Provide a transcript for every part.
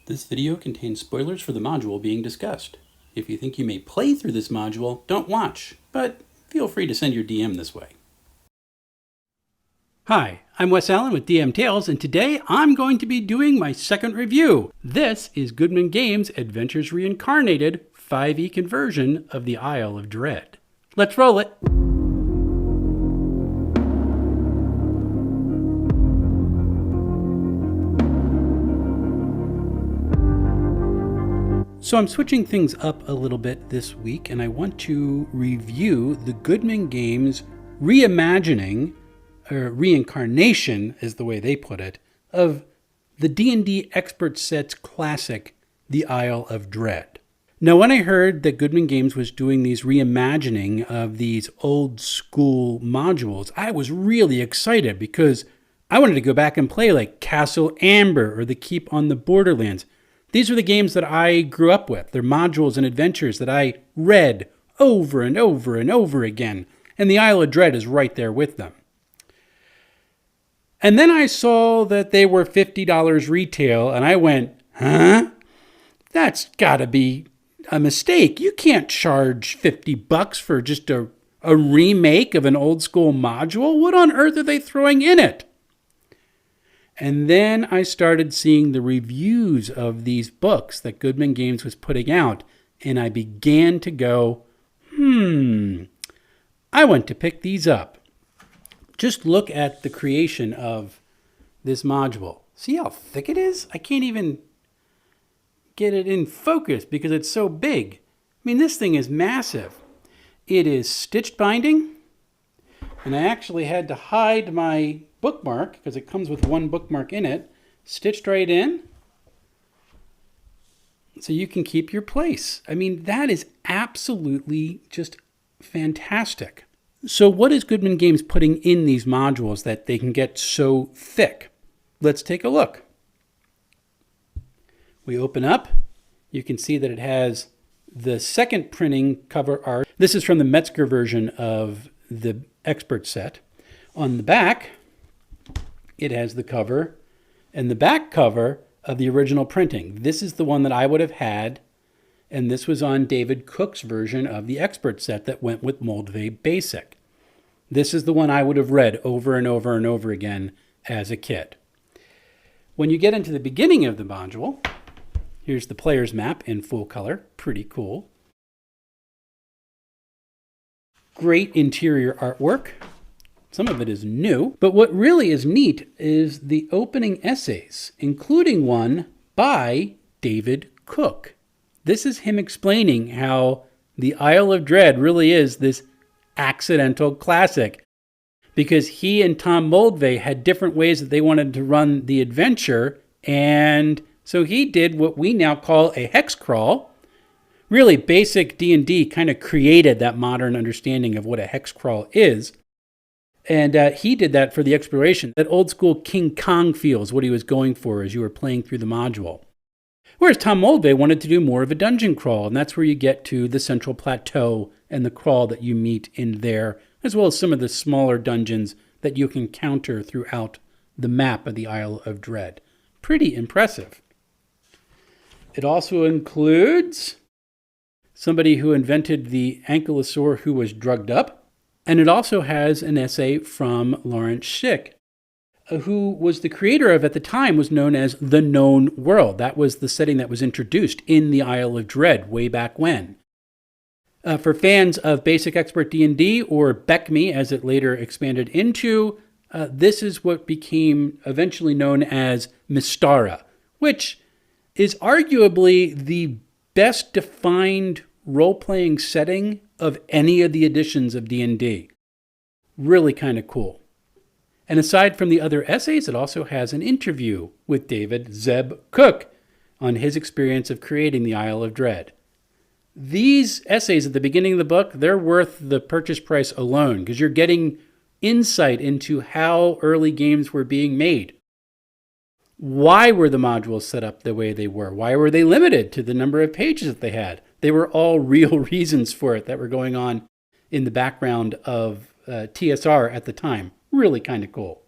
This video contains spoilers for the module being discussed. If you think you may play through this module, don't watch, but feel free to send your DM this way. Hi, I'm Wes Allen with DM Tales, and today I'm going to be doing my second review. This is Goodman Games' Adventures Reincarnated 5e conversion of the Isle of Dread. Let's roll it! So I'm switching things up a little bit this week, and I want to review the Goodman Games reimagining, or reincarnation is the way they put it, of the D&D Expert Set's classic, The Isle of Dread. Now, when I heard that Goodman Games was doing these reimagining of these old school modules, I was really excited because I wanted to go back and play like Castle Amber or The Keep on the Borderlands. These are the games that I grew up with. They're modules and adventures that I read over and over and over again. And the Isle of Dread is right there with them. And then I saw that they were $50 retail, and I went, huh? That's gotta be a mistake. You can't charge $50 for just a remake of an old school module. What on earth are they throwing in it? And then I started seeing the reviews of these books that Goodman Games was putting out, and I began to go, I want to pick these up. Just look at the creation of this module. See how thick it is? I can't even get it in focus because it's so big. I mean, this thing is massive. It is stitched binding, and I actually had to hide my bookmark because it comes with one bookmark in it, stitched right in, so you can keep your place. I mean, that is absolutely just fantastic. So what is Goodman Games putting in these modules that they can get so thick? Let's take a look. We open up. You can see that it has the second printing cover art. This is from the Metzger version of the Expert set. On the back, it has the cover and the back cover of the original printing. This is the one that I would have had, and this was on David Cook's version of the Expert set that went with Moldvay Basic. This is the one I would have read over and over and over again as a kid. When you get into the beginning of the module, here's the player's map in full color. Pretty cool. Great interior artwork. Some of it is new, but what really is neat is the opening essays, including one by David Cook. This is him explaining how the Isle of Dread really is this accidental classic, because he and Tom Moldvay had different ways that they wanted to run the adventure, and so he did what we now call a hex crawl. Really, basic D&D kind of created that modern understanding of what a hex crawl is. And he did that for the exploration. That old school King Kong feels what he was going for as you were playing through the module. Whereas Tom Moldvay wanted to do more of a dungeon crawl, and that's where you get to the central plateau and the crawl that you meet in there, as well as some of the smaller dungeons that you can encounter throughout the map of the Isle of Dread. Pretty impressive. It also includes somebody who invented the ankylosaur who was drugged up. And it also has an essay from Lawrence Schick, who was the creator of, at the time, was known as The Known World. That was the setting that was introduced in the Isle of Dread way back when. For fans of Basic Expert D&D, or BECME as it later expanded into, this is what became eventually known as Mystara, which is arguably the best defined role-playing setting of any of the editions of D&D. Really kind of cool. And aside from the other essays, it also has an interview with David Zeb Cook on his experience of creating the Isle of Dread. These essays at the beginning of the book, they're worth the purchase price alone because you're getting insight into how early games were being made. Why were the modules set up the way they were? Why were they limited to the number of pages that they had? They were all real reasons for it that were going on in the background of TSR at the time. Really kind of cool.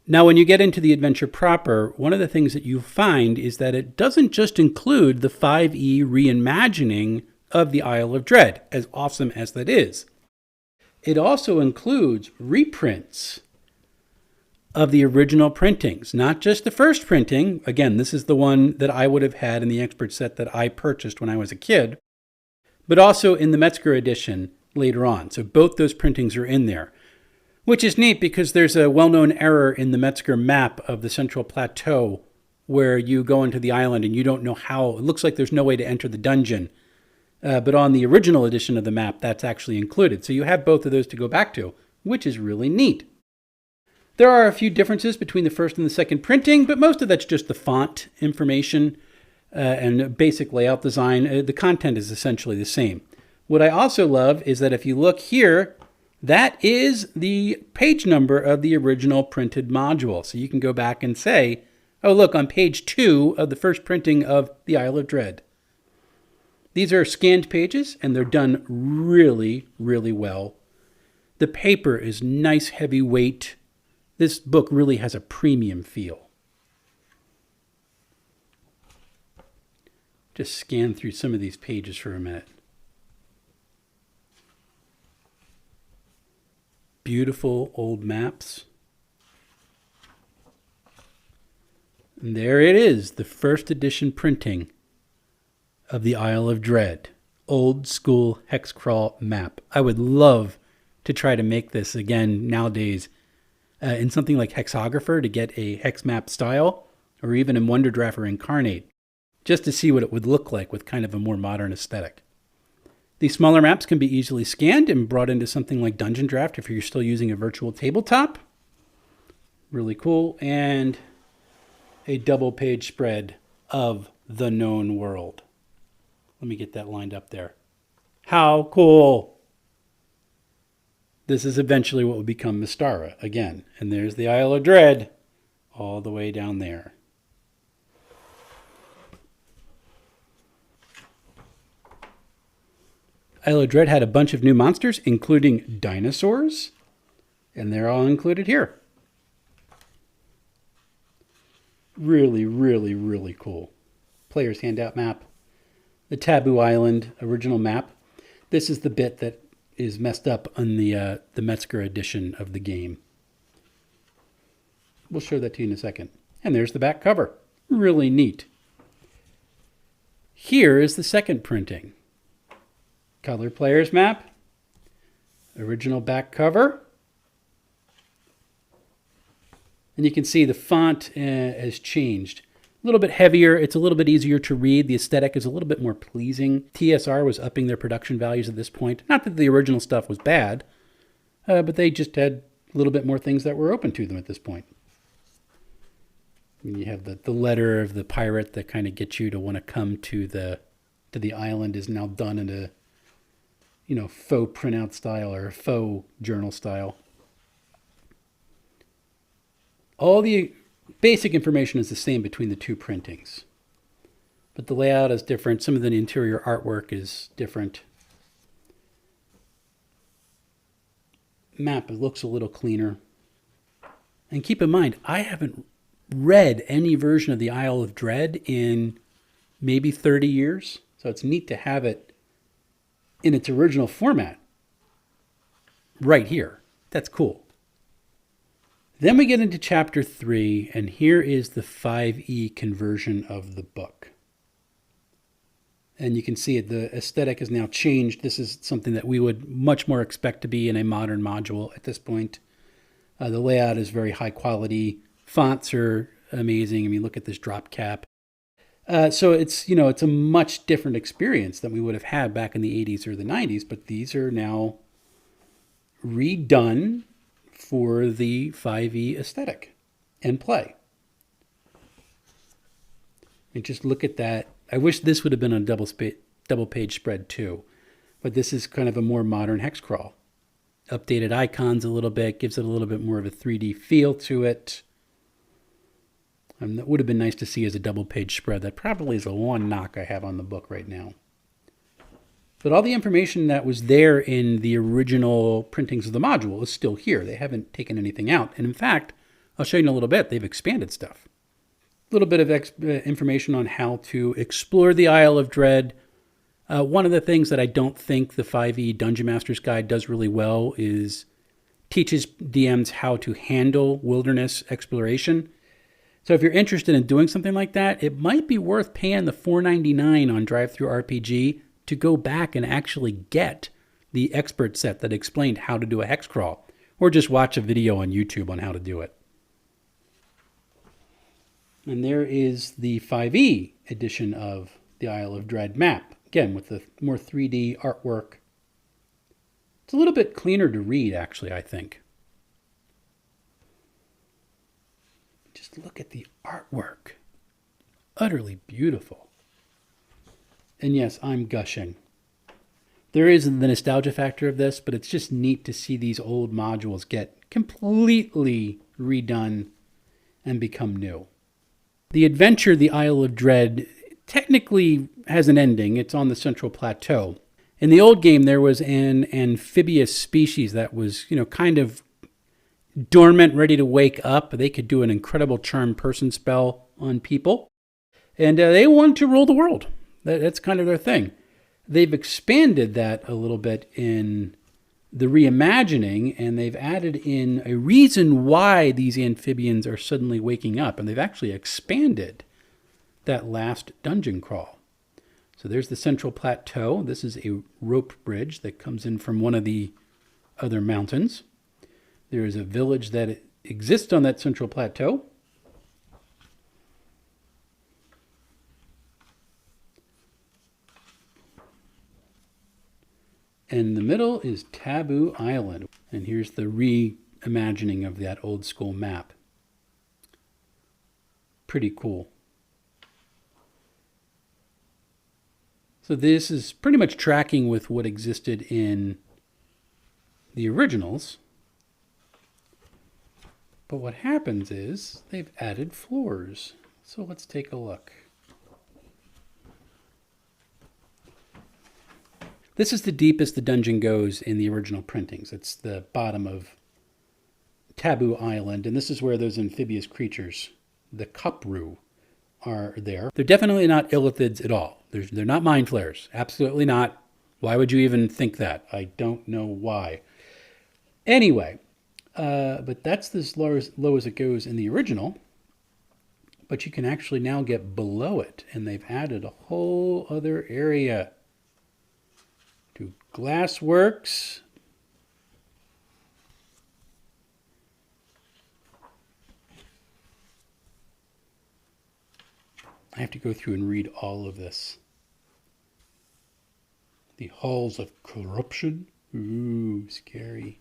Now, when you get into the adventure proper, one of the things that you find is that it doesn't just include the 5e reimagining of the Isle of Dread, as awesome as that is. It also includes reprints of the original printings, not just the first printing. Again, this is the one that I would have had in the expert set that I purchased when I was a kid, but also in the Metzger edition later on. So both those printings are in there, which is neat because there's a well-known error in the Metzger map of the Central Plateau where you go into the island and you don't know how. It looks like there's no way to enter the dungeon. But on the original edition of the map, that's actually included. So you have both of those to go back to, which is really neat. There are a few differences between the first and the second printing, but most of that's just the font information and basic layout design. The content is essentially the same. What I also love is that if you look here, that is the page number of the original printed module. So you can go back and say, oh, look, on page 2 of the first printing of the Isle of Dread. These are scanned pages, and they're done really, really well. The paper is nice, heavy weight. This book really has a premium feel. Just scan through some of these pages for a minute. Beautiful old maps. And there it is, the first edition printing of the Isle of Dread. Old school hex crawl map. I would love to try to make this again nowadays in something like Hexographer to get a hex map style, or even in WonderDraft or Incarnate, just to see what it would look like with kind of a more modern aesthetic. These smaller maps can be easily scanned and brought into something like Dungeon Draft if you're still using a virtual tabletop. Really cool. And a double page spread of the known world. Let me get that lined up there. How cool! This is eventually what will become Mystara again. And there's the Isle of Dread all the way down there. Isle of Dread had a bunch of new monsters, including dinosaurs, and they're all included here. Really, really, really cool. Player's handout map. The Taboo Island original map. This is the bit that is messed up on the Metzger edition of the game. We'll show that to you in a second. And there's the back cover. Really neat. Here is the second printing. Color player's map. Original back cover. And you can see the font has changed. A little bit heavier. It's a little bit easier to read. The aesthetic is a little bit more pleasing. TSR was upping their production values at this point. Not that the original stuff was bad, but they just had a little bit more things that were open to them at this point. And you have the letter of the pirate that kind of gets you to want to come to the island is now done in a faux printout style or a faux journal style. All the basic information is the same between the two printings, but the layout is different. Some of the interior artwork is different. Map looks a little cleaner. And keep in mind, I haven't read any version of the Isle of Dread in maybe 30 years, so it's neat to have it in its original format right here. That's cool. Then we get into chapter 3, and here is the 5e conversion of the book. And you can see it, the aesthetic has now changed. This is something that we would much more expect to be in a modern module at this point. The layout is very high quality. Fonts are amazing. I mean, look at this drop cap. So it's a much different experience than we would have had back in the 80s or the 90s, but these are now redone for the 5e aesthetic and play. And just look at that. I wish this would have been on double page spread too, but this is kind of a more modern hex crawl. Updated icons a little bit, gives it a little bit more of a 3D feel to it. And that would have been nice to see as a double page spread. That probably is the one knock I have on the book right now. But all the information that was there in the original printings of the module is still here. They haven't taken anything out. And in fact, I'll show you in a little bit. They've expanded stuff. A little bit of information on how to explore the Isle of Dread. One of the things that I don't think the 5e Dungeon Master's Guide does really well is teaches DMs how to handle wilderness exploration. So if you're interested in doing something like that, it might be worth paying the $4.99 on DriveThruRPG to go back and actually get the expert set that explained how to do a hex crawl, or just watch a video on YouTube on how to do it. And there is the 5e edition of the Isle of Dread map, again with the more 3D artwork. It's a little bit cleaner to read, actually, I think. Just look at the artwork. Utterly beautiful. And yes, I'm gushing. There is the nostalgia factor of this, but it's just neat to see these old modules get completely redone and become new. The adventure, the Isle of Dread, technically has an ending. It's on the Central Plateau. In the old game, there was an amphibious species that was, kind of dormant, ready to wake up. They could do an incredible charm person spell on people. And they wanted to rule the world. That's kind of their thing. They've expanded that a little bit in the reimagining, and they've added in a reason why these amphibians are suddenly waking up. And they've actually expanded that last dungeon crawl. So there's the Central Plateau. This is a rope bridge that comes in from one of the other mountains. There is a village that exists on that Central Plateau. And in the middle is Taboo Island. And here's the reimagining of that old school map. Pretty cool. So this is pretty much tracking with what existed in the originals. But what happens is they've added floors. So let's take a look. This is the deepest the dungeon goes in the original printings. It's the bottom of Taboo Island, and this is where those amphibious creatures, the Kupru, are there. They're definitely not illithids at all. They're not mind flayers. Absolutely not. Why would you even think that? I don't know why. Anyway, but that's as low as it goes in the original. But you can actually now get below it, and they've added a whole other area to glassworks. I have to go through and read all of this. The halls of corruption. Ooh, scary.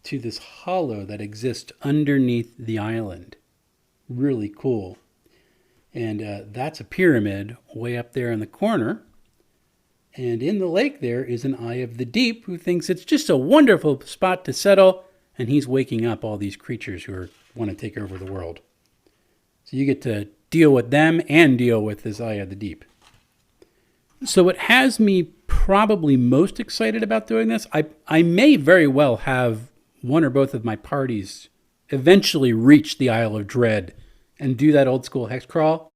To this hollow that exists underneath the island. Really cool. And that's a pyramid way up there in the corner. And in the lake there is an Eye of the Deep who thinks it's just a wonderful spot to settle. And he's waking up all these creatures who want to take over the world. So you get to deal with them and deal with this Eye of the Deep. So what has me probably most excited about doing this, I may very well have one or both of my parties eventually reach the Isle of Dread and do that old school hex crawl.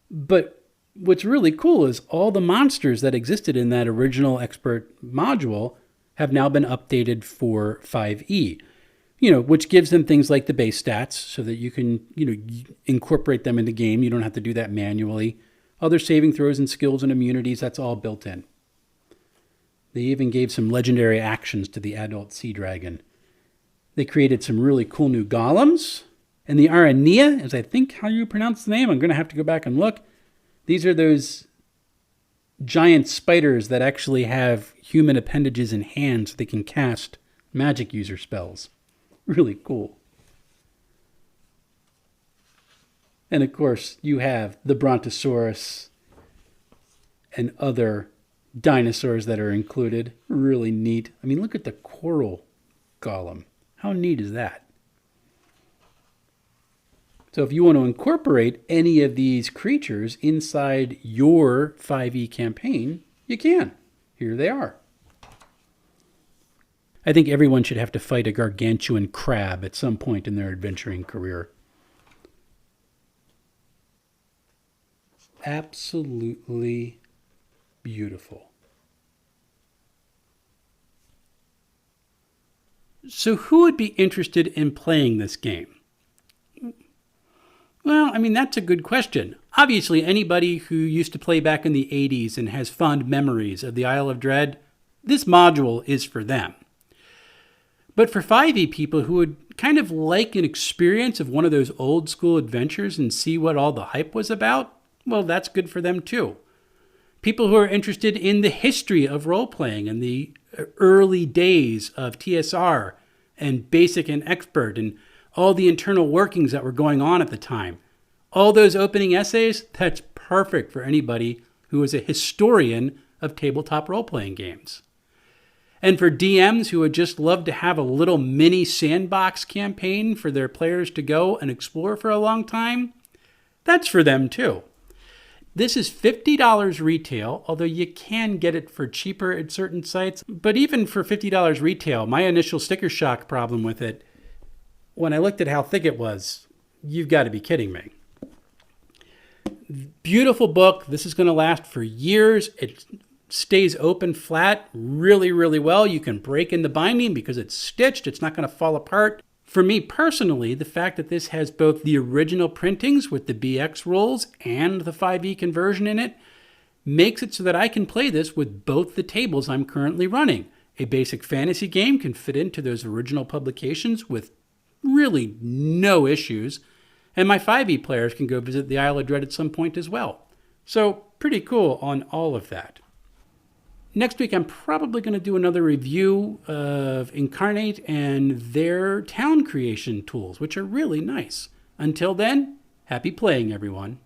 But what's really cool is all the monsters that existed in that original expert module have now been updated for 5e, which gives them things like the base stats so that you can, incorporate them into game. You don't have to do that manually. Other saving throws and skills and immunities, that's all built in. They even gave some legendary actions to the adult sea dragon. They created some really cool new golems. And the Arania, is I think how you pronounce the name. I'm going to have to go back and look. These are those giant spiders that actually have human appendages and hands so they can cast magic user spells. Really cool. And of course, you have the Brontosaurus and other dinosaurs that are included. Really neat. I mean, look at the coral golem. How neat is that? So if you want to incorporate any of these creatures inside your 5e campaign, You can. Here they are. I think everyone should have to fight a gargantuan crab at some point in their adventuring career. Absolutely beautiful. So who would be interested in playing this game? Well, that's a good question. Obviously, anybody who used to play back in the 80s and has fond memories of the Isle of Dread, this module is for them. But for 5e people who would kind of like an experience of one of those old school adventures and see what all the hype was about, well, that's good for them too. People who are interested in the history of role-playing and the early days of TSR and Basic and Expert and all the internal workings that were going on at the time. All those opening essays, that's perfect for anybody who is a historian of tabletop role-playing games. And for DMs who would just love to have a little mini sandbox campaign for their players to go and explore for a long time, that's for them too. This is $50 retail, although you can get it for cheaper at certain sites. But even for $50 retail, my initial sticker shock problem with it, when I looked at how thick it was, you've got to be kidding me. Beautiful book. This is going to last for years. It stays open flat really, really well. You can break in the binding because it's stitched. It's not going to fall apart. For me personally, the fact that this has both the original printings with the BX rules and the 5e conversion in it makes it so that I can play this with both the tables I'm currently running. A basic fantasy game can fit into those original publications with really no issues, and my 5e players can go visit the Isle of Dread at some point as well. So pretty cool on all of that. Next week, I'm probably going to do another review of Reincarnated and their town creation tools, which are really nice. Until then, happy playing, everyone.